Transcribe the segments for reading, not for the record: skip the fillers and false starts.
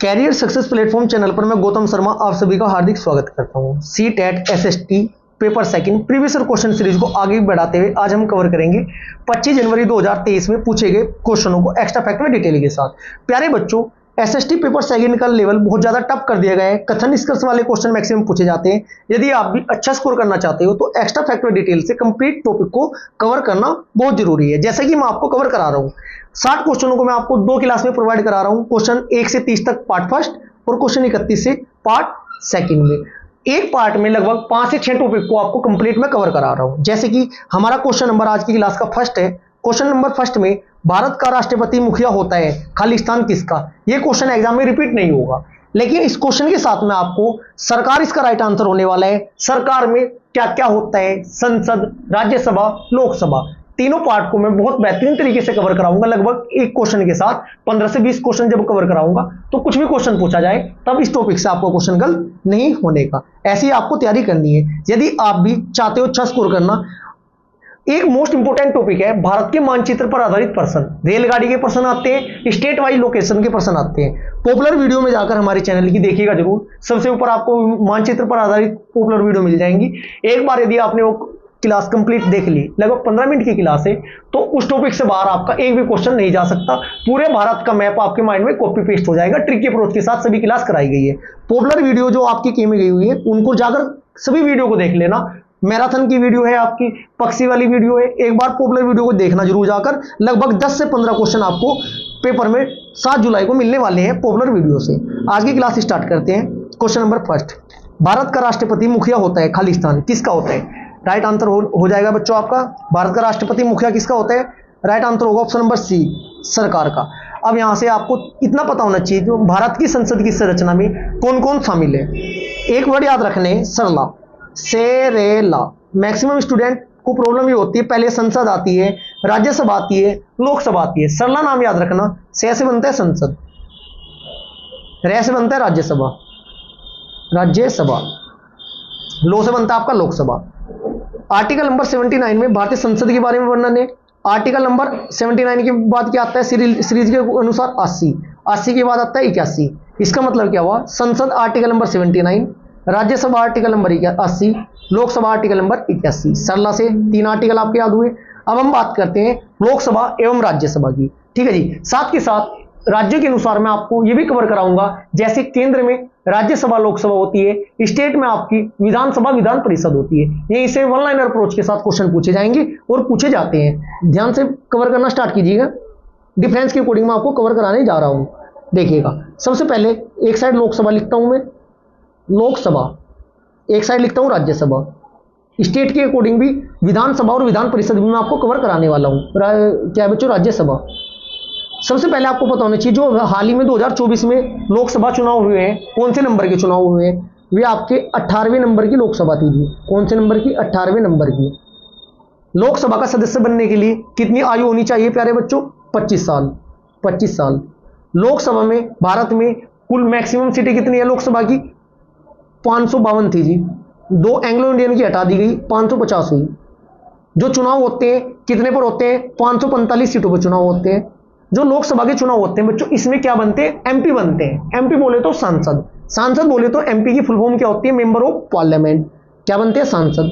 Career success platform channel पर मैं गौतम शर्मा आप सभी का हार्दिक स्वागत करता हूं। CTET SST paper second previous question series को आगे बढ़ाते हुए आज हम कवर करेंगे 25 जनवरी 2023 में पूछे गए क्वेश्चनों को एक्स्ट्रा फैक्ट में डिटेल के साथ। प्यारे बच्चों, एसएसटी पेपर सेकंड का लेवल बहुत ज्यादा टफ कर दिया गया है। कथन निष्कर्ष वाले क्वेश्चन मैक्सिमम पूछे जाते हैं। यदि आप भी अच्छा स्कोर करना चाहते हो तो एक्स्ट्रा फैक्ट में डिटेल से कंप्लीट टॉपिक को कवर करना बहुत जरूरी है। जैसे कि मैं आपको कवर करा रहा हूं 60 क्वेश्चनों को मैं आपको 2 क्लास में प्रोवाइड करा रहा हूं। क्वेश्चन 1 से 30 तक पार्ट फर्स्ट और क्वेश्चन 31 से पार्ट सेकंड में। एक पार्ट में लगभग 5 से 6 टॉपिक को आपको कंप्लीट में कवर करा रहा हूं। जैसे कि हमारा क्वेश्चन नंबर आज की क्लास का फर्स्ट है। क्वेश्चन नंबर फर्स्ट में भारत का राष्ट्रपति मुखिया होता है, खालिस्तान किसका? यह क्वेश्चन एग्जाम में रिपीट नहीं होगा, लेकिन इस क्वेश्चन के साथ में आपको सरकार इसका राइट आंसर होने वाला है। सरकार में क्या क्या होता है, संसद, राज्यसभा, लोकसभा, तीनों पार्ट को मैं बहुत बेहतरीन तरीके से कवर कराऊंगा। लगभग एक क्वेश्चन के साथ 15 से 20 क्वेश्चन जब कवर कराऊंगा तो कुछ भी क्वेश्चन पूछा जाए तब इस टॉपिक से आपको क्वेश्चन गलत नहीं होने का। ऐसी आपको तैयारी करनी है यदि आप भी चाहते हो अच्छा स्कोर करना। एक मोस्ट इंपोर्टेंट टॉपिक है भारत के मानचित्र पर आधारित प्रश्न। रेलगाड़ी के प्रश्न आते हैं, स्टेट वाइज लोकेशन के प्रश्न आते हैं। पॉपुलर वीडियो में जाकर हमारे चैनल की देखिएगा जरूर। सबसे ऊपर आपको मानचित्र पर आधारित पॉपुलर वीडियो मिल जाएंगी। एक बार यदि आपने वो क्लास कंप्लीट देख ली, लगभग 15 मिनट की क्लास है, तो उस टॉपिक से बाहर आपका एक भी क्वेश्चन नहीं जा सकता। पूरे भारत का मैप आपके माइंड में कॉपी पेस्ट हो जाएगा। ट्रिक अप्रोच के साथ सभी क्लास कराई गई है। पॉपुलर वीडियो जो आपकी की में गई हुई है उनको जाकर सभी वीडियो को देख लेना। मैराथन की वीडियो है, आपकी पक्षी वाली वीडियो है। एक बार पॉपुलर वीडियो को देखना जरूर जाकर। लगभग 10 से 15 क्वेश्चन आपको पेपर में 7 जुलाई को मिलने वाले हैं पॉपुलर वीडियो से। आज की क्लास स्टार्ट करते हैं। क्वेश्चन नंबर फर्स्ट, भारत का राष्ट्रपति मुखिया होता है, खालिस्तान किसका होता है? राइट आंसर हो जाएगा बच्चों आपका, भारत का राष्ट्रपति मुखिया किसका होता है? राइट आंसर होगा ऑप्शन नंबर सी, सरकार का। अब यहां से आपको इतना पता होना चाहिए जो भारत की संसद की संरचना में कौन कौन शामिल है। एक वर्ड याद रखने, सरला, सेरेला। मैक्सिमम स्टूडेंट को प्रॉब्लम ये होती है, पहले संसद आती है, राज्यसभा आती है, लोकसभा आती है। सरला नाम याद रखना। से से बनता है संसद, रे से बनता है राज्यसभा, राज्यसभा, लो से बनता है आपका लोकसभा। आर्टिकल नंबर 79 में भारतीय संसद के बारे में वर्णन है। आर्टिकल नंबर 79 के बाद क्या आता है? सीरीज के अनुसार 80, 80 के बाद आता है 81। इसका मतलब क्या हुआ? संसद article number 79, Rajya Sabha article number 80, Lok Sabha article number 81। सरला से 3 आर्टिकल आपके याद हुए। अब हम बात करते हैं लोकसभा एवं राज्यसभा की। ठीक है जी। साथ के साथ राज्य के अनुसार मैं आपको यह भी कवर कराऊंगा, जैसे केंद्र में राज्यसभा लोकसभा होती है, स्टेट में आपकी विधानसभा विधान परिषद होती है। यहीं से वन लाइनर अप्रोच के साथ क्वेश्चन पूछे जाएंगे और पूछे जाते हैं। ध्यान से कवर करना स्टार्ट कीजिएगा। डिफरेंस के अकॉर्डिंग मैं आपको कवर कराने जा रहा हूं। देखिएगा, सबसे पहले एक साइड लोकसभा लिखता हूं मैं, लोकसभा, एक साइड लिखता हूं राज्यसभा। स्टेट के अकॉर्डिंग भी विधानसभा और विधान परिषद भी मैं आपको कवर कराने वाला हूं। क्या बच्चों? राज्यसभा। सबसे पहले आपको पता होना चाहिए जो हाल ही में 2024 में लोकसभा चुनाव हुए हैं, कौन से नंबर के चुनाव हुए हैं? वे आपके 18वें नंबर की लोकसभा थी जी। कौन से नंबर की? 18वें नंबर की। लोकसभा का सदस्य बनने के लिए कितनी आयु होनी चाहिए प्यारे बच्चों? 25 साल। 25 साल। लोकसभा में भारत में कुल मैक्सिमम सीटें कितनी है लोकसभा की? 552 थी जी। 2 एंग्लो इंडियन की हटा दी गई, 550 हुई। जो चुनाव होते हैं कितने पर होते हैं? 545 सीटों पर चुनाव होते हैं। जो लोकसभा के चुनाव होते हैं बच्चों, इसमें क्या बनते हैं? एमपी बनते हैं। एमपी बोले तो सांसद, सांसद बोले तो एमपी की फुल फॉर्म क्या होती है? Member of parliament. क्या बनते हैं? सांसद।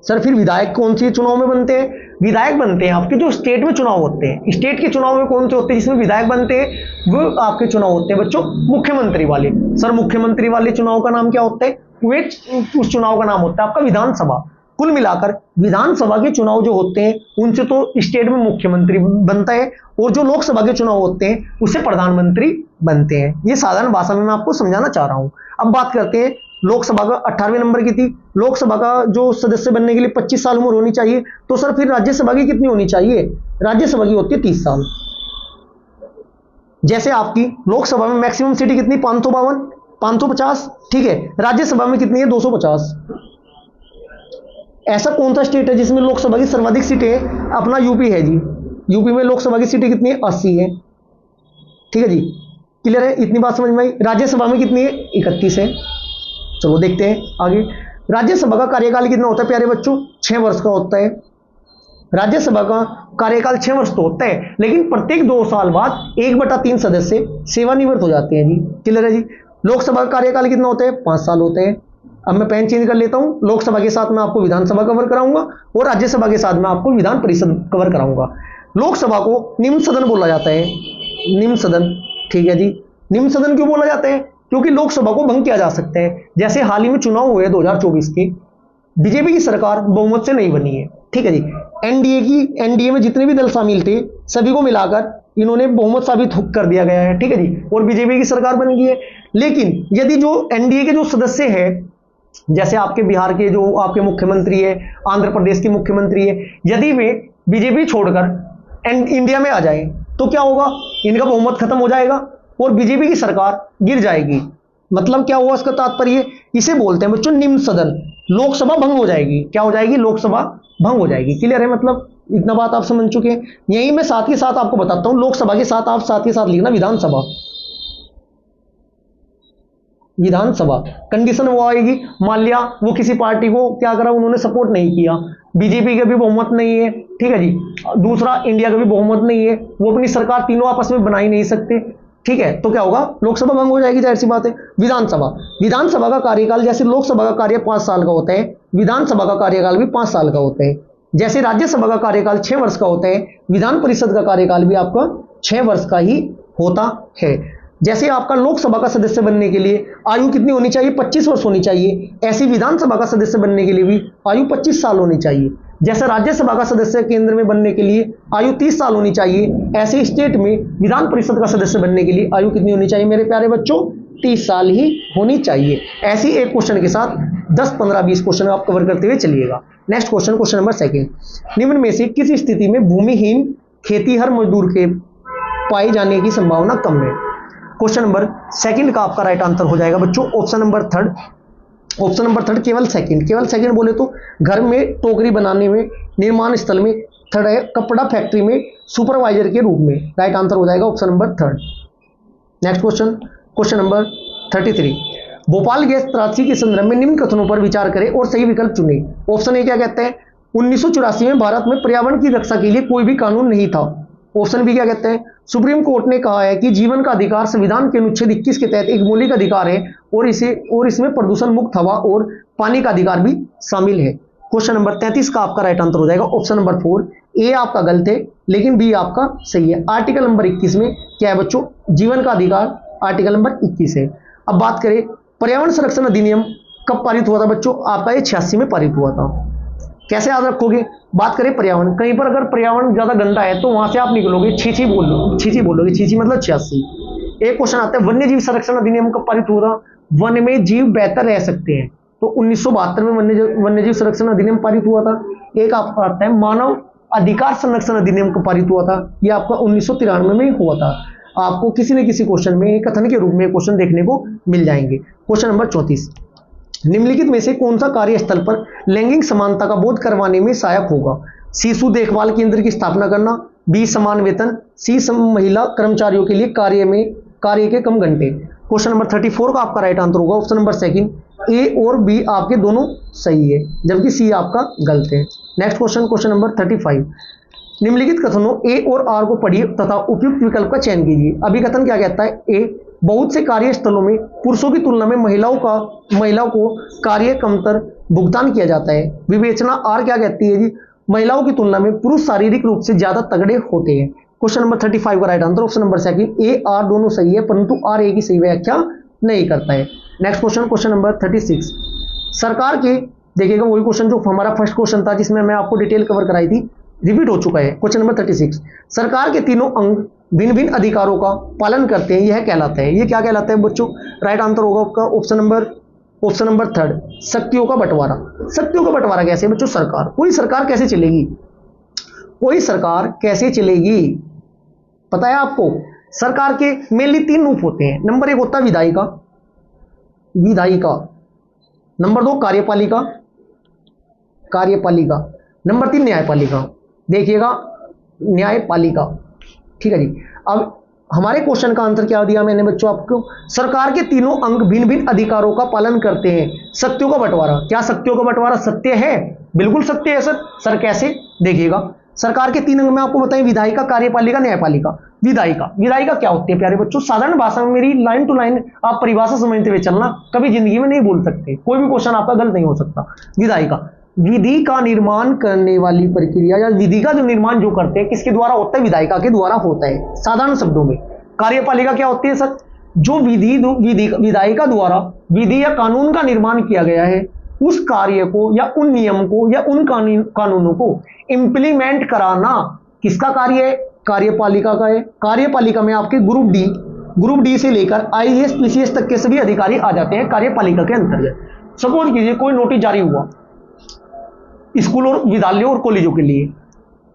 सर फिर विधायक कौन सी चुनाव में बनते हैं? विधायक बनते हैं आपके जो स्टेट में चुनाव होते हैं। स्टेट के चुनाव में कौन से होते हैं जिसमें विधायक बनते हैं? वो आपके चुनाव होते हैं बच्चों मुख्यमंत्री वाले। सर मुख्यमंत्री वाले चुनाव का नाम क्या होता है? वे उस चुनाव का नाम होता है आपका विधानसभा। कुल मिलाकर विधानसभा के चुनाव जो होते हैं उनसे तो स्टेट में मुख्यमंत्री बनता है, और जो लोकसभा के चुनाव होते हैं उससे प्रधानमंत्री बनते हैं। ये साधारण भाषा में मैं आपको समझाना चाह रहा हूं। अब बात करते हैं, लोकसभा का 18वें नंबर की थी। लोकसभा का जो सदस्य बनने के लिए 25 साल उम्र होनी चाहिए, तो सर फिर राज्यसभा की कितनी होनी चाहिए? राज्यसभा की होती है 30 साल। जैसे आपकी लोकसभा में मैक्सिमम सीटें कितनी? 552, 550। ठीक है। राज्यसभा में कितनी है? 250। ऐसा कौन सा स्टेट है जिसमें लोकसभा की सर्वाधिक सीटें? अपना यूपी है जी। यूपी में लोकसभा की सीटें कितनी है? 80 है। ठीक है जी, क्लियर है? इतनी बात समझ में आई। राज्यसभा में कितनी है? 31 है। चलो देखते हैं आगे। राज्यसभा का कार्यकाल कितना होता है प्यारे बच्चों? 6 वर्ष का होता है। राज्यसभा का कार्यकाल 6 वर्ष तो होता है, लेकिन प्रत्येक 2 साल बाद 1/3 सदस्य सेवानिवृत्त हो जाते हैं जी। क्लियर है जी। लोकसभा का कार्यकाल कितना होता है? 5 साल होते हैं। अब मैं पेन चेंज कर लेता हूं, लोकसभा के साथ मैं आपको विधानसभा कवर कराऊंगा और राज्यसभा के साथ मैं आपको विधान परिषद कवर कराऊंगा। लोकसभा को निम्न सदन बोला जाता है, निम्न सदन। ठीक है जी। निम्न सदन क्यों बोला जाता है? क्योंकि लोकसभा को भंग किया जा सकता है। जैसे हाल ही में चुनाव हुए 2024 के, बीजेपी की सरकार बहुमत से नहीं बनी है। ठीक है जी। एनडीए में जितने भी दल शामिल थे सभी को मिलाकर इन्होंने बहुमत साबित कर दिया गया है। ठीक है जी। और बीजेपी की सरकार बन गई है। लेकिन यदि जो एनडीए के जो सदस्य है, जैसे आपके बिहार के जो आपके मुख्यमंत्री है, आंध्र प्रदेश के मुख्यमंत्री है, यदि वे बीजेपी छोड़कर इंडिया में आ जाए तो क्या होगा? इनका बहुमत खत्म हो जाएगा और बीजेपी की सरकार गिर जाएगी। मतलब क्या हुआ? इसका तात्पर्य इसे बोलते हैं बच्चों निम्न सदन। लोकसभा भंग हो जाएगी। क्या हो जाएगी? लोकसभा भंग हो जाएगी। क्लियर है? मतलब इतना बात आप समझ चुके हैं। यही मैं साथ के साथ आपको बताता हूं, लोकसभा के साथ आप साथ के साथ लिखना विधानसभा। विधानसभा कंडीशन वो आएगी, मान लिया वो किसी पार्टी को क्या करा, उन्होंने सपोर्ट नहीं किया, बीजेपी का भी बहुमत नहीं है। ठीक है जी। दूसरा, इंडिया का भी बहुमत नहीं है, वो अपनी सरकार तीनों आपस में बना ही नहीं सकते। ठीक है, तो क्या होगा? लोकसभा भंग हो जाएगी, जाहिर सी बात है। विधानसभा का कार्यकाल जैसे लोकसभा का कार्य 5 साल का होता है, विधानसभा का कार्यकाल भी 5 साल का होता है। जैसे राज्यसभा का कार्यकाल 6 वर्ष का होता है, विधान परिषद का कार्यकाल भी आपका 6 वर्ष का ही होता है। जैसे आपका लोकसभा का सदस्य बनने के लिए आयु कितनी होनी चाहिए? 25 वर्ष होनी चाहिए। ऐसी विधानसभा का सदस्य बनने के लिए भी आयु 25 साल होनी चाहिए। जैसे राज्यसभा का सदस्य केंद्र में बनने के लिए आयु 30 साल होनी चाहिए, ऐसे स्टेट में विधान परिषद का सदस्य बनने के लिए आयु कितनी होनी चाहिए मेरे प्यारे बच्चों? 30 साल ही होनी चाहिए। ऐसी एक क्वेश्चन के साथ 10, 15, 20 क्वेश्चन आप कवर करते हुए चलिएगा। Next question, question number 2। निम्न में से किस स्थिति में भूमिहीन खेतीहर मजदूर के पाए जाने की संभावना कम है? क्वेश्चन नंबर 2 का आपका राइट आंसर हो जाएगा बच्चों ऑप्शन नंबर 3। ऑप्शन नंबर 3 केवल सेकंड बोले तो घर में, टोकरी बनाने में, निर्माण स्थल में। थर्ड है कपड़ा फैक्ट्री में सुपरवाइजर के रूप में। राइट आंसर हो जाएगा option number 3। Next question, question number 33। Bhopal gas त्रासदी के संदर्भ में निम्न कथनों पर विचार करें और सही विकल्प चुनें। ऑप्शन ए क्या कहते हैं? 1984 में भारत में पर्यावरण की रक्षा के लिए कोई भी कानून नहीं था। ऑप्शन बी क्या कहते हैं? सुप्रीम कोर्ट ने कहा है कि जीवन का अधिकार संविधान के अनुच्छेद 21 के तहत एक मौलिक अधिकार है और इसमें प्रदूषण मुक्त हवा और पानी का अधिकार भी शामिल है। क्वेश्चन नंबर 33 का आपका राइट आंसर हो जाएगा ऑप्शन नंबर 4। ए आपका गलत है लेकिन बी आपका सही है। आर्टिकल नंबर 21 में क्या है बच्चों? जीवन का अधिकार आर्टिकल नंबर 21 है। अब बात करें पर्यावरण संरक्षण अधिनियम कब पारित हुआ था बच्चों? आपका ये 86 में पारित हुआ था। कैसे याद रखोगे? बात करें पर्यावरण, कहीं पर अगर पर्यावरण ज्यादा गंदा है तो वहां से आप निकलोगे छीछी बोलोगे, छीछी मतलब 86। एक क्वेश्चन आता है वन्य जीव संरक्षण अधिनियम कब पारित हुआ? वन में जीव बेहतर रह सकते हैं, तो 1972 में वन्य जीव संरक्षण अधिनियम पारित हुआ था। एक आपका आता है मानव अधिकार संरक्षण अधिनियम कब पारित हुआ था? यह आपका 1993 में हुआ था। आपको किसी न किसी क्वेश्चन में कथन के रूप में क्वेश्चन देखने को मिल जाएंगे। Question number 34। निम्नलिखित में से कौन सा कार्यस्थल पर लैंगिक समानता का बोध करवाने में सहायक होगा? शिशु देखभाल केंद्र की स्थापना करना, बी समान वेतन, सी महिला कर्मचारियों के लिए कार्य के कम घंटे। क्वेश्चन नंबर 34 का आपका राइट आंसर होगा ऑप्शन नंबर 2। ए और बी आपके दोनों सही है जबकि सी आपका गलत है। Next question, question number 35। निम्नलिखित कथनों ए और आर को पढ़िए तथा उपयुक्त विकल्प का चयन कीजिए। अभी कथन क्या कहता है? ए बहुत से कार्यस्थलों में पुरुषों की तुलना में महिलाओं को कार्य कमतर भुगतान किया जाता है। विवेचना आर क्या कहती है जी? महिलाओं की तुलना में पुरुष शारीरिक रूप से ज्यादा तगड़े होते हैं। क्वेश्चन नंबर 35 का right answer option number 2। A R दोनों सही है परंतु आर ए की सही व्याख्या नहीं करता है। Next question, question number 36। सरकार के देखिएगा वही क्वेश्चन जो हमारा फर्स्ट क्वेश्चन था जिसमें मैं आपको डिटेल कवर कराई थी, रिपीट हो चुका है। Question number 36। सरकार के तीनों अंग भिन्न भिन्न अधिकारों का पालन करते हैं, यह कहलाता है। ये क्या कहलाता है बच्चों? राइट आंसर होगा आपका ऑप्शन नंबर 3 शक्तियों का बंटवारा। शक्तियों का बंटवारा कैसे बच्चों? कोई सरकार कैसे चलेगी? पता है आपको? सरकार के मेनली 3 रूप होते हैं। नंबर 1 होता है विधायिका, नंबर 2 कार्यपालिका, नंबर 3 न्यायपालिका। देखिएगा न्यायपालिका, ठीक है जी। अब हमारे क्वेश्चन का आंसर क्या दिया मैंने बच्चों आपको? सरकार के तीनों अंग भिन्न भिन्न अधिकारों का पालन करते हैं। शक्तियों का बंटवारा, क्या शक्तियों का बंटवारा सत्य है? बिल्कुल सत्य है सर। कैसे? देखिएगा सरकार के 3 अंग में आपको बताएं, विधायिका, कार्यपालिका, न्यायपालिका। विधायिका, विधायिका क्या होती है प्यारे बच्चों? साधारण भाषा में मेरी लाइन टू लाइन आप परिभाषा समझते हुए चलना, कभी जिंदगी में नहीं भूल सकते, कोई भी क्वेश्चन आपका गलत नहीं हो सकता। विधायिका, विधि का निर्माण करने वाली प्रक्रिया या विधि का जो निर्माण जो करते हैं किसके द्वारा होता है? विधायिका के द्वारा होता है, साधारण शब्दों में। कार्यपालिका क्या होती है सर? जो विधायिका द्वारा विधि या कानून का निर्माण किया गया है, उस कार्य को या उन नियम को या उन कानूनों को इंप्लीमेंट कराना किसका कार्य है? कार्यपालिका का है। कार्यपालिका में आपके ग्रुप डी से लेकर आईएएस पीसीएस तक के सभी अधिकारी आ जाते हैं कार्यपालिका के अंतर्गत। सपोज कीजिए कोई नोटिस जारी हुआ स्कूल और विद्यालयों और कॉलेजों के लिए,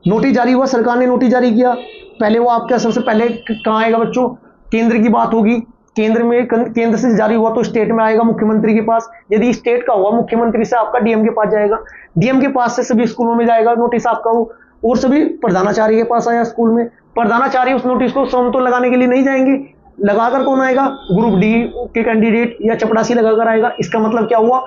नोटिस जारी हुआ, सरकार ने नोटिस जारी किया, पहले वो आपका सबसे पहले कहां आएगा बच्चों? केंद्र की बात होगी, केंद्र से जारी हुआ तो स्टेट में आएगा, मुख्यमंत्री के पास। यदि स्टेट का हुआ, मुख्यमंत्री से आपका डीएम के पास जाएगा, डीएम के पास से सभी स्कूलों में जाएगा नोटिस आपका वो, और सभी प्रधानाचार्य के पास आया स्कूल में। प्रधानाचार्य उस नोटिस को स्वयं तो लगाने के लिए नहीं जाएंगे, लगाकर कौन आएगा? ग्रुप डी के कैंडिडेट या चपरासी लगाकर आएगा। इसका मतलब क्या हुआ?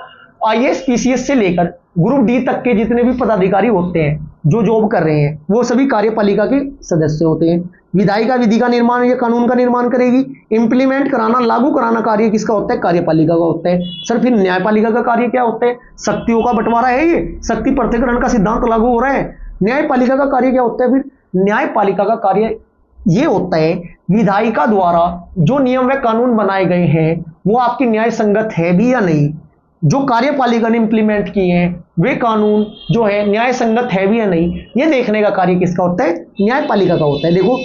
आईएएस पीसीएस से लेकर ग्रुप डी तक के जितने भी पदाधिकारी होते हैं जो जॉब कर रहे हैं, वो सभी कार्यपालिका के सदस्य होते हैं। विधायिका विधि का निर्माण या कानून का निर्माण करेगी, इंप्लीमेंट कराना, लागू कराना कार्य किसका होता है? कार्यपालिका का होता है। सर फिर न्यायपालिका का कार्य क्या होता है? शक्तियों का बंटवारा है, ये शक्ति पृथक्करण का सिद्धांत लागू हो रहा है। न्यायपालिका का कार्य क्या होता है? फिर न्यायपालिका का कार्य ये होता है, विधायिका द्वारा जो नियम व कानून बनाए गए हैं वो आपकी न्याय संगत है भी या नहीं, जो कार्यपालिका ने इंप्लीमेंट किए हैं वे कानून जो है न्याय संगत है भी या नहीं, ये देखने का कार्य किसका होता है? न्यायपालिका का होता है। देखो,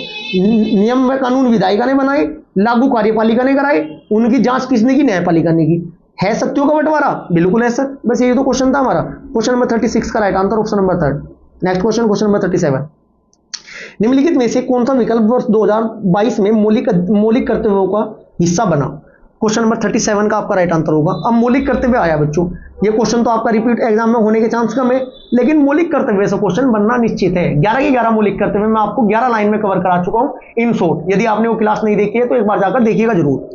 नियम व कानून विधायिका ने बनाए, लागू कार्यपालिका ने कराए, उनकी जांच किसने की? न्यायपालिका ने की। है शक्तियों का बंटवारा? बिल्कुल है सर। बस ये तो क्वेश्चन था हमारा। क्वेश्चन नंबर 36 का right answer option number 3। Next question, question number 37। निम्नलिखित में से कौन सा विकल्प वर्ष 2022 में मौलिक कर्तव्यों का हिस्सा बना? क्वेश्चन नंबर 37 का आपका राइट आंसर होगा। अब मौलिक कर्तव्य आया बच्चों, ये क्वेश्चन तो आपका रिपीट एग्जाम में होने के चांस कम है, लेकिन मौलिक कर्तव्य से क्वेश्चन बनना निश्चित है। 11 के 11 मौलिक कर्तव्य मैं आपको 11 लाइन में कवर करा चुका हूं इन शॉर्ट। यदि आपने वो क्लास नहीं देखी है तो एक बार जाकर देखिएगा जरूर।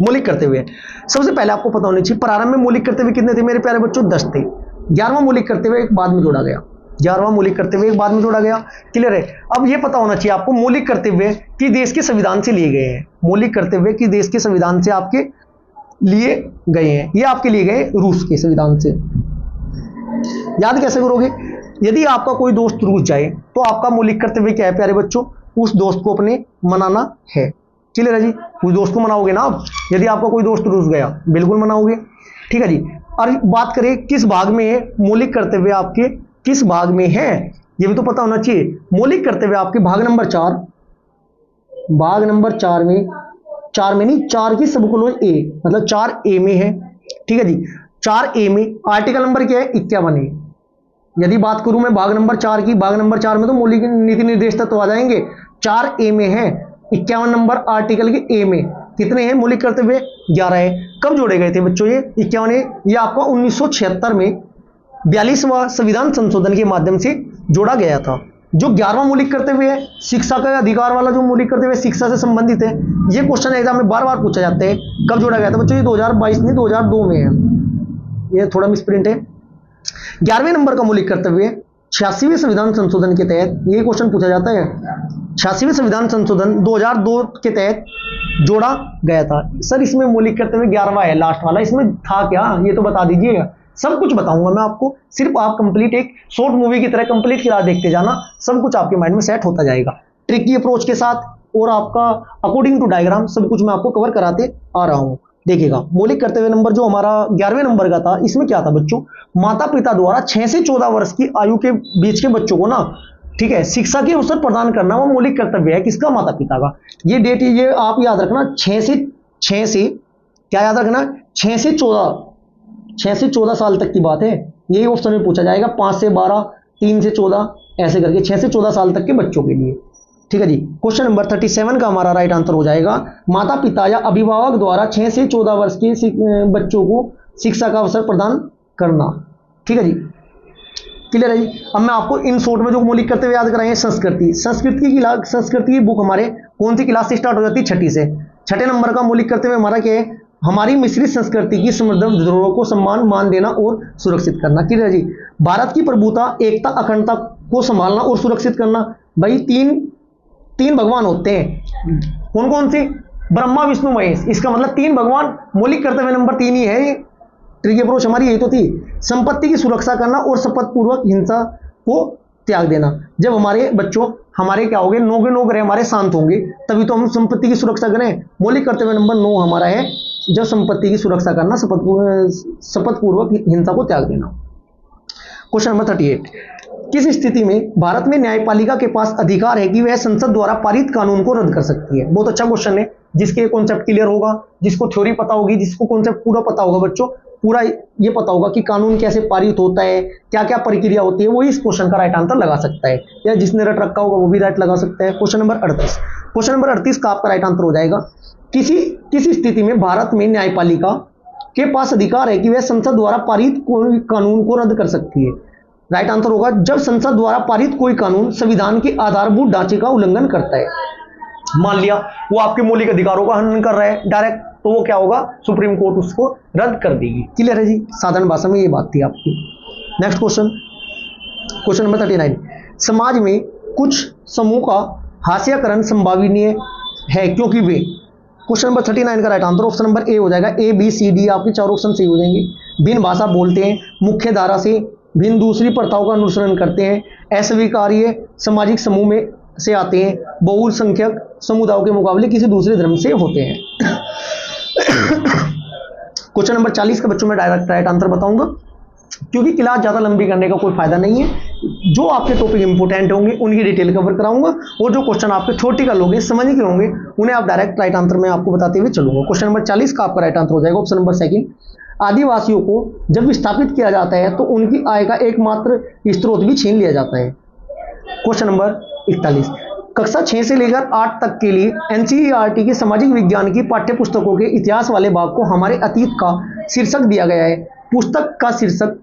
मौलिक कर्तव्य सबसे पहले आपको पता होना चाहिए, प्रारंभ में मौलिक कर्तव्य कितने थे मेरे प्यारे बच्चों? 10 थे। 11वां मौलिक कर्तव्य एक बाद में जोड़ा गया, 11वां मौलिक कर्तव्य एक बाद में जोड़ा गया। क्लियर है? अब ये पता होना चाहिए आपको, मौलिक कर्तव्य कि देश के संविधान से लिए गए हैं, मौलिक कर्तव्य कि देश के संविधान से आपके लिए गए हैं, ये आपके लिए गए रूस के संविधान से। याद कैसे करोगे? यदि आपका कोई दोस्त रूस जाए तो आपका मौलिक कर्तव्य क्या है प्यारे बच्चों? उस दोस्त को अपने मनाना है। क्लियर है जी? उस दोस्त को मनाओगे ना आप? यदि आपका कोई दोस्त रूस गया, बिल्कुल मनाओगे। ठीक है जी। और बात करें किस भाग में है मौलिक कर्तव्य, आपके किस भाग में है ये भी तो पता होना चाहिए। मौलिक कर्तव्य आपके भाग नंबर 4, भाग नंबर 4 में, 4 में नहीं, 4 की सब क्लोज ए, मतलब 4A में है। ठीक है जी। 4A में आर्टिकल नंबर क्या है? 51 है। यदि बात करूं मैं भाग नंबर 4 की, भाग नंबर 4 में तो मौलिक नीति निर्देश तत्व आ जाएंगे। 4A में है 51 नंबर आर्टिकल के ए में कितने हैं मौलिक कर्तव्य? 11 है। कब जोड़े गए थे बच्चों ये 51? ये आपका 1976 में 42वां संविधान संशोधन के माध्यम से जोड़ा गया था। जो 11वां मौलिक कर्तव्य है, शिक्षा का अधिकार वाला जो मौलिक कर्तव्य शिक्षा से संबंधित है, ये क्वेश्चन एग्जाम में बार बार पूछा जाता है। कब जोड़ा गया था बच्चों? ये 2022 नहीं 2002 में है, ये थोड़ा मिसप्रिंट है। 11वें नंबर का मौलिक कर्तव्य 86वें संविधान संशोधन के तहत ये क्वेश्चन पूछा जाता है। 86वें संविधान संशोधन 2002 के तहत जोड़ा गया था। सर इसमें मौलिक कर्तव्य 11वां है लास्ट वाला, इसमें था क्या ये तो बता दीजिएगा। सब कुछ बताऊंगा मैं आपको, सिर्फ आप कंप्लीट एक शॉर्ट मूवी की तरह कंप्लीट क्लास देखते जाना, सब कुछ आपके माइंड में सेट होता जाएगा ट्रिकी अप्रोच के साथ, और आपका अकॉर्डिंग टू डायग्राम सब कुछ मैं आपको कवर कराते आ रहा हूं। देखिएगा मौलिक कर्तव्य नंबर जो हमारा 11वें नंबर का था, इसमें क्या था बच्चों? माता पिता द्वारा 6 से 14 वर्ष की आयु के बीच के बच्चों को ना, ठीक है, शिक्षा के अवसर प्रदान करना वो मौलिक कर्तव्य है। किसका? माता पिता का। ये डेट ये आप याद रखना, 6 से क्या याद रखना? 6 से 14 साल तक की बात है। यही ऑप्शन में पूछा जाएगा, 5 से 12, 3 से 14 ऐसे करके 6 से 14 साल तक के बच्चों के लिए। ठीक है जी। क्वेश्चन नंबर 37 का हमारा राइट आंसर हो जाएगा, माता पिता या अभिभावक द्वारा 6 से 14 वर्ष के बच्चों को शिक्षा का अवसर प्रदान करना। ठीक है जी, क्लियर है जी। अब मैं आपको इन शॉर्ट में जो मौलिक कर्तव्य याद कराएंगे, संस्कृति की बुक हमारे कौन सी क्लास से स्टार्ट हो जाती है? 6ठी से। 6ठे नंबर का मौलिक कर्तव्य हमारा क्या है? हमारी मिश्रित संस्कृति की समृद्ध धरोहरों को सम्मान मान देना और सुरक्षित करना। क्लियर है जी। भारत की प्रभुता, एकता, अखंडता को संभालना और सुरक्षित करना। भाई तीन भगवान होते हैं, कौन कौन से? ब्रह्मा विष्णु महेश। इसका मतलब 3 भगवान, मौलिक कर्तव्य नंबर 3 ही है ये। ट्रिक अप्रोच हमारी यही तो थी, संपत्ति की सुरक्षा करना और शपथ पूर्वक हिंसा को त्याग देना। जब हमारे बच्चों हमारे क्या होंगे, नोगे नोग रहे, हमारे शांत होंगे, तभी तो हम संपत्ति की सुरक्षा करें। मौलिक कर्तव्य नंबर 9 हमारा है, जब संपत्ति की सुरक्षा करना, शपथ पूर्वक हिंसा को त्याग देना। क्वेश्चन नंबर 38, किस स्थिति में भारत में न्यायपालिका के पास अधिकार है कि वह संसद द्वारा पारित कानून को रद्द कर सकती है? बहुत अच्छा क्वेश्चन है, जिसके कॉन्सेप्ट क्लियर होगा, जिसको थ्योरी पता होगी, जिसको कॉन्सेप्ट पूरा पता होगा बच्चों, पूरा ये पता होगा कि कानून कैसे पारित होता है, क्या क्या प्रक्रिया होती है, वो इस क्वेश्चन का राइट आंसर लगा सकता है, या जिसने रट रखा होगा वो भी राइट लगा सकता है। क्वेश्चन नंबर 38, क्वेश्चन नंबर 38 का आपका राइट आंसर हो जाएगा, किस स्थिति में भारत में न्यायपालिका के पास अधिकार है कि वह संसद द्वारा पारित कोई कानून को रद्द कर सकती है? राइट आंसर होगा, जब संसद द्वारा पारित कोई कानून संविधान के आधारभूत ढांचे का उल्लंघन करता है। मान लिया वो आपके मौलिक अधिकारों का हनन कर रहा है डायरेक्ट, तो वो क्या होगा, सुप्रीम कोर्ट उसको रद्द कर देगी। क्लियर है जी, साधारण भाषा में ये बात थी आपकी। नेक्स्ट क्वेश्चन, क्वेश्चन नंबर 39, समाज में कुछ समूह का हास्यकरण संभावनीय है क्योंकि वे। क्वेश्चन नंबर 39 का राइट आंसर ऑप्शन नंबर ए हो जाएगा। ए बी सी डी आपके 4 ऑप्शन सही हो जाएंगे। भिन्न भाषा बोलते हैं, मुख्य धारा से भिन्न दूसरी प्रथाओं का अनुसरण करते हैं, अस्वीकार्य सामाजिक समूह में से आते हैं, बहुसंख्यक समुदायों के मुकाबले किसी दूसरे धर्म से होते हैं। क्वेश्चन नंबर 40 का बच्चों में डायरेक्ट राइट आंसर बताऊंगा, क्योंकि क्लास ज्यादा लंबी करने का कोई फायदा नहीं है। जो आपके टॉपिक इंपोर्टेंट होंगे उनकी डिटेल कवर कराऊंगा, और जो क्वेश्चन आपके छोटी का लोगे समझ के होंगे उन्हें आप डायरेक्ट राइट आंसर में आपको बताते हुए चलूंगा। क्वेश्चन नंबर 40 का आपका राइट आंसर हो जाएगा ऑप्शन नंबर सेकंड। आदिवासियों को जब विस्थापित किया जाता है तो उनकी आय का एकमात्र स्रोत भी छीन लिया जाता है। क्वेश्चन नंबर 41, कक्षा 6 से लेकर 8 तक के लिए एनसीईआरटी के सामाजिक विज्ञान की पाठ्य पुस्तकों के इतिहास वाले भाग को हमारे अतीत का शीर्षक दिया गया है। पुस्तक का शीर्षक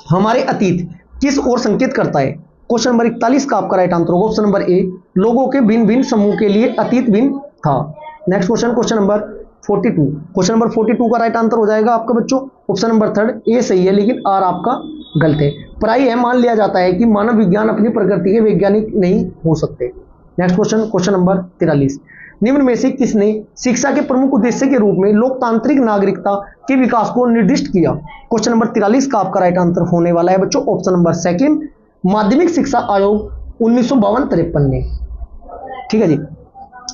हमारे अतीत किस ओर संकेत करता है? क्वेश्चन नंबर 41 का आपका राइट आंसर होगा ऑप्शन नंबर ए, लोगों के भिन्न भिन्न समूह के लिए अतीत भिन्न था। Next question, question number 42, question number 42 का राइट आंसर हो जाएगा आपका बच्चों ऑप्शन नंबर थर्ड, ए सही है लेकिन आर आपका गलत है। प्राय यह मान लिया जाता है कि मानव विज्ञान अपनी प्रकृति के वैज्ञानिक नहीं हो सकते। नेक्स्ट क्वेश्चन, क्वेश्चन नंबर 43, निम्न में से किसने शिक्षा के प्रमुख उद्देश्य के रूप में लोकतांत्रिक नागरिकता के विकास को निर्दिष्ट किया? क्वेश्चन नंबर 43 का आपका राइट आंसर होने वाला है बच्चों ऑप्शन नंबर सेकंड, माध्यमिक शिक्षा आयोग 1952-53 ने। ठीक है जी।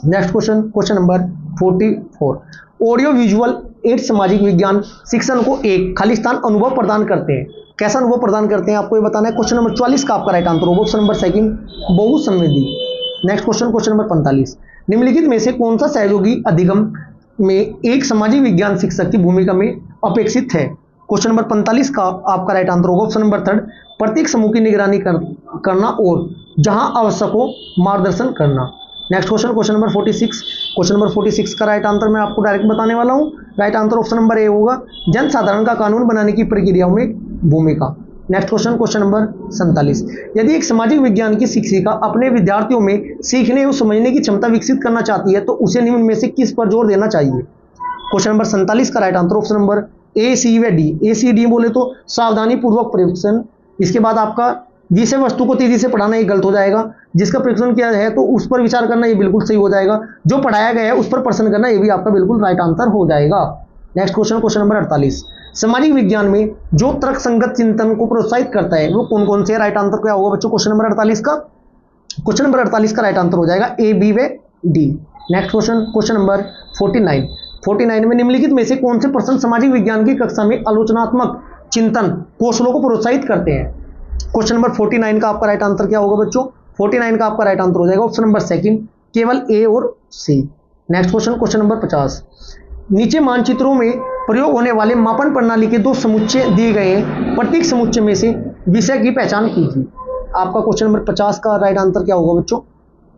Next question, question number 44, audio visual aid सामाजिक विज्ञान शिक्षण को एक खालिस्तान अनुभव प्रदान करते हैं। कैसा अनुभव प्रदान करते हैं आपको ये बताना है। क्वेश्चन नंबर 44 का आपका राइट आंसर होगा ऑप्शन नंबर सेकंड, बहुसंवेदी। नेक्स्ट क्वेश्चन, क्वेश्चन नंबर 45, निम्नलिखित में से कौन सा सहयोगी अधिगम में एक सामाजिक विज्ञान शिक्षक की भूमिका में अपेक्षित है? क्वेश्चन नंबर 45 का आपका राइट आंसर होगा ऑप्शन नंबर थर्ड, प्रत्येक समूह की निगरानी करना और जहां आवश्यक हो मार्गदर्शन करना। Next question, question number 46, question number 46 का राइट आंसर मैं आपको डायरेक्ट बताने वाला हूं। राइट आंसर ऑप्शन नंबर ए होगा, जनसाधारण का कानून बनाने की प्रक्रियाओं में भूमिका। नेक्स्ट क्वेश्चन, क्वेश्चन नंबर 47, यदि एक सामाजिक विज्ञान की शिक्षिका अपने विद्यार्थियों में सीखने और समझने की क्षमता विकसित करना चाहती है तो उसे निम्न में से किस पर जोर देना चाहिए? क्वेश्चन नंबर 47 का right answer option number A, C व डी। ए, सी, डी बोले तो सावधानी पूर्वक परीक्षण, इसके बाद आपका विषय वस्तु को तेजी से पढ़ाना ये गलत हो जाएगा, जिसका परीक्षण किया है तो उस पर विचार करना ये बिल्कुल सही हो जाएगा, जो पढ़ाया गया है उस पर प्रश्न करना ये भी आपका बिल्कुल राइट आंसर हो जाएगा। नेक्स्ट क्वेश्चन, क्वेश्चन नंबर 48, सामाजिक विज्ञान में जो तर्क संगत चिंतन को प्रोत्साहित करता है वो कौन कौन से? राइट आंसर क्या होगा बच्चों क्वेश्चन नंबर 48 का? क्वेश्चन नंबर 48 का राइट आंसर हो जाएगा ए, बी व D. Next question, question number 49 में निम्नलिखित में से कौन से प्रश्न सामाजिक विज्ञान की कक्षा में आलोचनात्मक चिंतन कौशलों को प्रोत्साहित करते हैं? क्वेश्चन नंबर 49 का आपका राइट आंसर क्या होगा बच्चों? 49 का आपका राइट आंसर हो जाएगा ऑप्शन नंबर सेकंड, केवल ए और सी। नेक्स्ट क्वेश्चन, क्वेश्चन नंबर 50, नीचे मानचित्रों में प्रयोग होने वाले मापन प्रणाली के 2 समुच्चय दिए गए हैं, प्रत्येक समुच्चय में से विषय की पहचान कीजिए। आपका क्वेश्चन नंबर 50 का राइट आंसर क्या होगा बच्चों?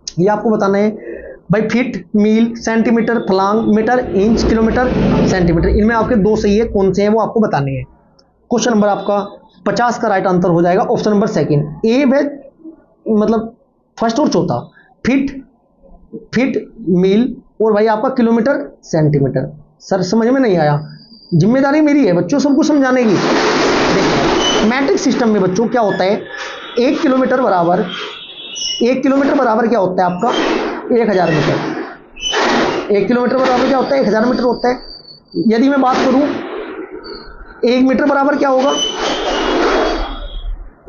ये आपको बताना है भाई, feet, mile, centimetre, furlong, metre, inch, kilometre, centimetre, इनमें आपके 2 सही है, कौन से हैं वो आपको बताने हैं। क्वेश्चन नंबर आपका 50 का राइट आंसर हो जाएगा ऑप्शन नंबर सेकंड, ए व मतलब फर्स्ट और चौथा, फीट, मील और भाई आपका किलोमीटर, सेंटीमीटर। सर समझ में नहीं आया, जिम्मेदारी मेरी है बच्चों सबको समझाने की। देखिए मैट्रिक सिस्टम में बच्चों क्या होता है, 1 किलोमीटर बराबर, 1 किलोमीटर बराबर क्या होता है आपका 1000 मीटर। 1 किलोमीटर बराबर क्या होता है 1000 मीटर होता है। यदि मैं बात करूं 1 मीटर बराबर क्या होगा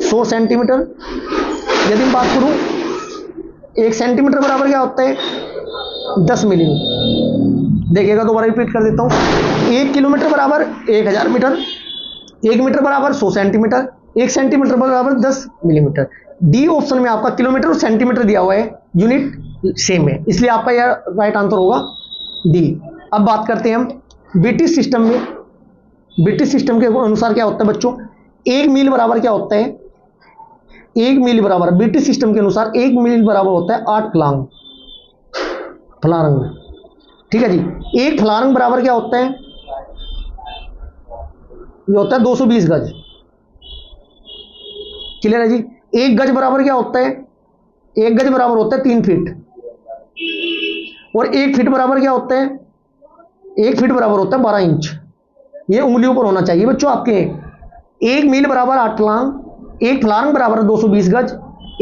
100 सेंटीमीटर। यदि मैं बात करूं 1 सेंटीमीटर बराबर क्या होता है 10 मिलीमीटर। देखिएगा दोबारा रिपीट कर देता हूं, 1 किलोमीटर बराबर 1000 मीटर, 1 मीटर बराबर 100 सेंटीमीटर, 1 सेंटीमीटर बराबर 10 मिलीमीटर। डी ऑप्शन में आपका किलोमीटर और सेंटीमीटर दिया हुआ है, यूनिट सेम है, इसलिए आपका यह राइट आंसर होगा डी। अब बात करते हैं हम ब्रिटिश सिस्टम में। ब्रिटिश सिस्टम के अनुसार क्या होता है बच्चों, 1 मील बराबर क्या होता है 1 मील बराबर, ब्रिटिश सिस्टम के अनुसार 1 मील बराबर होता है 8 फलांग, फलारंग। ठीक है जी, 1 फलारंग बराबर क्या होता है, ये होता है 220 गज। क्लियर है जी। 1 गज बराबर क्या होता है, 1 गज बराबर होता है 3 फीट, और 1 फीट बराबर क्या होता है 1 फीट बराबर होता है 12 इंच। ये उंगलियों पर होना चाहिए बच्चों आपके। 1 मील बराबर 8 फलांग, 1 फलांग बराबर 220 गज,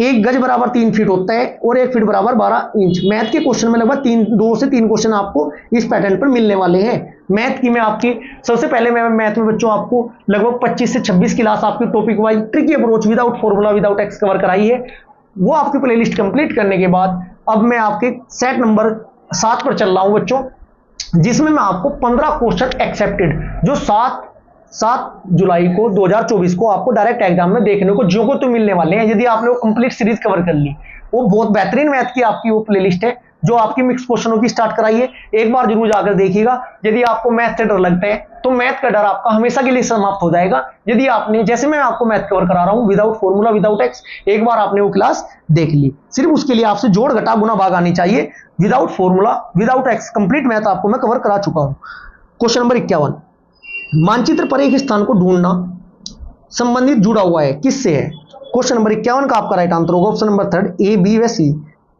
1 गज बराबर 3 फीट होता है, और 1 फीट बराबर 12 इंच। मैथ के क्वेश्चन में लगभग 2 से 3 क्वेश्चन आपको इस पैटर्न पर मिलने वाले हैं। मैथ की मैं आपकी सबसे पहले मैं मैथ में बच्चों आपको लगभग 25 से 26 क्लास आपकी topic wise tricky approach without formula without x cover कराई है। वो आपकी प्लेलिस्ट कंप्लीट करने के बाद अब मैं आपके सेट नंबर 7 पर चल रहा हूं बच्चों, जिसमें मैं आपको 15 क्वेश्चन एक्सेप्टेड जो 7 जुलाई को 2024 को आपको डायरेक्ट एग्जाम में देखने को जो को तो मिलने वाले हैं। यदि आपने वो कंप्लीट सीरीज कवर कर ली, वो बहुत बेहतरीन मैथ की आपकी वो प्लेलिस्ट है जो आपकी मिक्स क्वेश्चनों की स्टार्ट कराई है। एक बार जरूर जाकर देखिएगा। यदि आपको मैथ से डर लगता है तो मैथ का डर आपका हमेशा के लिए समाप्त हो जाएगा यदि आपने, जैसे मैं आपको मैथ कवर करा रहा हूं विदाउट फॉर्मूला विदाउट एक्स, एक बार आपने वो क्लास देख ली। सिर्फ उसके लिए आपसे जोड़ घटा गुना भाग आनी चाहिए। Without formula without x complete math आपको मैं कवर करा चुका हूं। क्वेश्चन नंबर 51, मानचित्र पर एक स्थान को ढूंढना संबंधित जुड़ा हुआ है किससे है। क्वेश्चन नंबर 51 का आपका राइट आंसर होगा ऑप्शन नंबर 3 ए, बी व सी।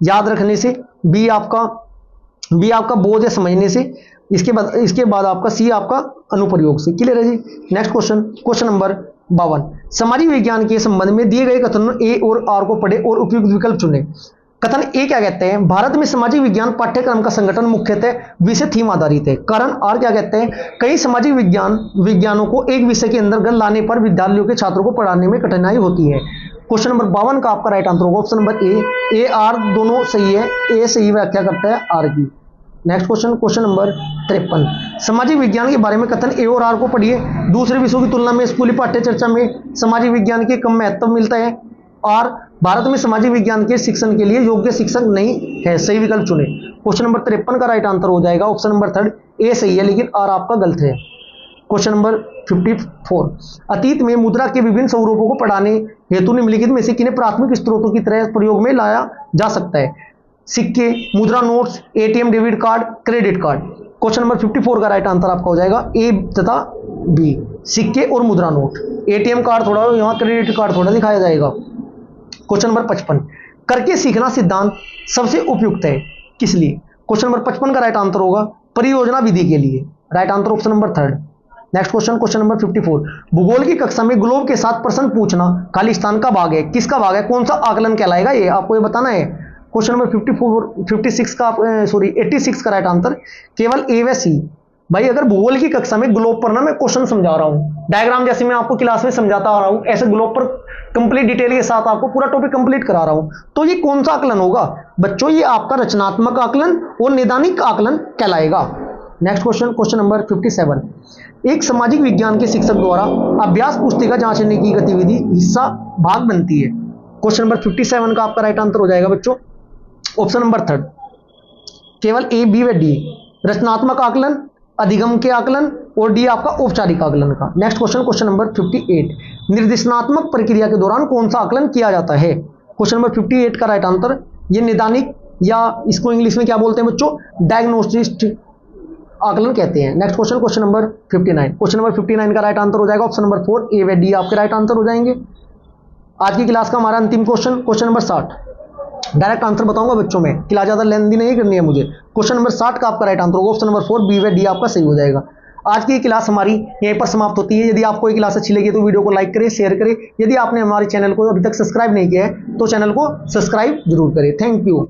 याद रखने से, बी आपका बोझ है समझने से, इसके बाद आपका सी आपका अनुप्रयोग से। क्लियर है जी। नेक्स्ट क्वेश्चन नंबर 52, सामाजिक विज्ञान के संबंध में दिए गए कथनों ए और आर को पढ़े और उपयुक्त विकल्प चुने। कथन ए क्या कहते हैं, भारत में सामाजिक विज्ञान पाठ्यक्रम का संगठन मुख्यतः विषय थीम आधारित है। कारण आर क्या कहते हैं, कई सामाजिक विज्ञानों को एक विषय के अंतर्गत लाने पर विद्यालयों के छात्रों को पढ़ाने में कठिनाई होती है। क्वेश्चन नंबर 52 का आपका राइट आंसर होगा ऑप्शन नंबर ए आर दोनों सही है। ए सही व्याख्या करता है आर की। नेक्स्ट क्वेश्चन नंबर 53, सामाजिक विज्ञान के बारे में कथन ए और आर को पढ़िए। दूसरे विषयों की तुलना में स्कूली पाठ्य चर्चा में सामाजिक विज्ञान के कम महत्व मिलता है। आर, भारत में सामाजिक विज्ञान के शिक्षण के लिए योग्य शिक्षक नहीं है। सही विकल्प चुने। क्वेश्चन नंबर 53 का राइट आंसर हो जाएगा ऑप्शन नंबर 3 ए सही है, लेकिन आर आपका गलत है। क्वेश्चन नंबर 54, अतीत में मुद्रा के विभिन्न स्वरूपों को पढ़ाने हेतु निम्नलिखित में से किन्हें प्राथमिक स्रोतों की तरह प्रयोग में लाया जा सकता है। सिक्के, मुद्रा notes, ATM debit card, credit card. Question number 54 का राइट आंसर आपका हो जाएगा ए तथा बी, सिक्के और मुद्रा नोट। एटीएम कार्ड थोड़ा, यहाँ क्रेडिट कार्ड थोड़ा दिखाया जाएगा। क्वेश्चन नंबर 55, करके सीखना सिद्धांत सबसे उपयुक्त है किस लिए। क्वेश्चन नंबर 55 का राइट आंसर होगा परियोजना विधि के लिए। Right answer option number 3। Next question number 54, भूगोल की कक्षा में ग्लोब के साथ प्रश्न पूछना खालिस्तान का भाग है, किसका भाग है, कौन सा आकलन कहलाएगा, ये आपको ये बताना है। क्वेश्चन नंबर 56 का राइट आंसर केवल ए व सी। भाई अगर भूगोल की कक्षा में ग्लोब पर ना मैं क्वेश्चन समझा रहा हूं, डायग्राम जैसे मैं आपको क्लास में समझाता आ रहा हूं, ऐसे ग्लोब पर कंप्लीट डिटेल के साथ आपको पूरा टॉपिक कंप्लीट करा रहा हूं, तो ये कौन सा आकलन होगा बच्चों, ये आपका रचनात्मक आकलन और नैदानिक आकलन कहलाएगा। नेक्स्ट क्वेश्चन नंबर 57, एक सामाजिक विज्ञान के शिक्षक द्वारा अभ्यास पुस्तिका जांचने की गतिविधि हिस्सा भाग बनती है। क्वेश्चन नंबर 57 का आपका राइट आंसर हो जाएगा बच्चों ऑप्शन नंबर 3 केवल ए, बी व डी, रचनात्मक आकलन, अधिगम के आकलन और डी आपका औपचारिक आकलन का। नेक्स्ट क्वेश्चन नंबर 58, निर्देशनात्मक प्रक्रिया के दौरान कौन सा आकलन किया जाता है। क्वेश्चन नंबर 58 का राइट आंसर ये नैदानिक, या इसको इंग्लिश में क्या बोलते हैं बच्चों, डायग्नोस्टिक आकलन कहते हैं। Next question number 59, question number 59 का राइट आंसर हो जाएगा ऑप्शन नंबर 4 ए व डी आपके राइट आंसर हो जाएंगे। आज की क्लास का हमारा अंतिम क्वेश्चन नंबर 60, डायरेक्ट आंसर बताऊंगा बच्चों में, क्लास ज्यादा लेंदी नहीं करनी है मुझे। क्वेश्चन नंबर 60 का आपका राइट आंसर होगा ऑप्शन नंबर 4 बी व डी आपका सही हो जाएगा। आज की क्लास हमारी यहीं पर समाप्त होती है। यदि आपको ये क्लास अच्छी लगी तो वीडियो को लाइक करें, शेयर करें। यदि आपने हमारे चैनल को अभी तक सब्सक्राइब नहीं किया है तो चैनल को सब्सक्राइब जरूर करें। Thank you.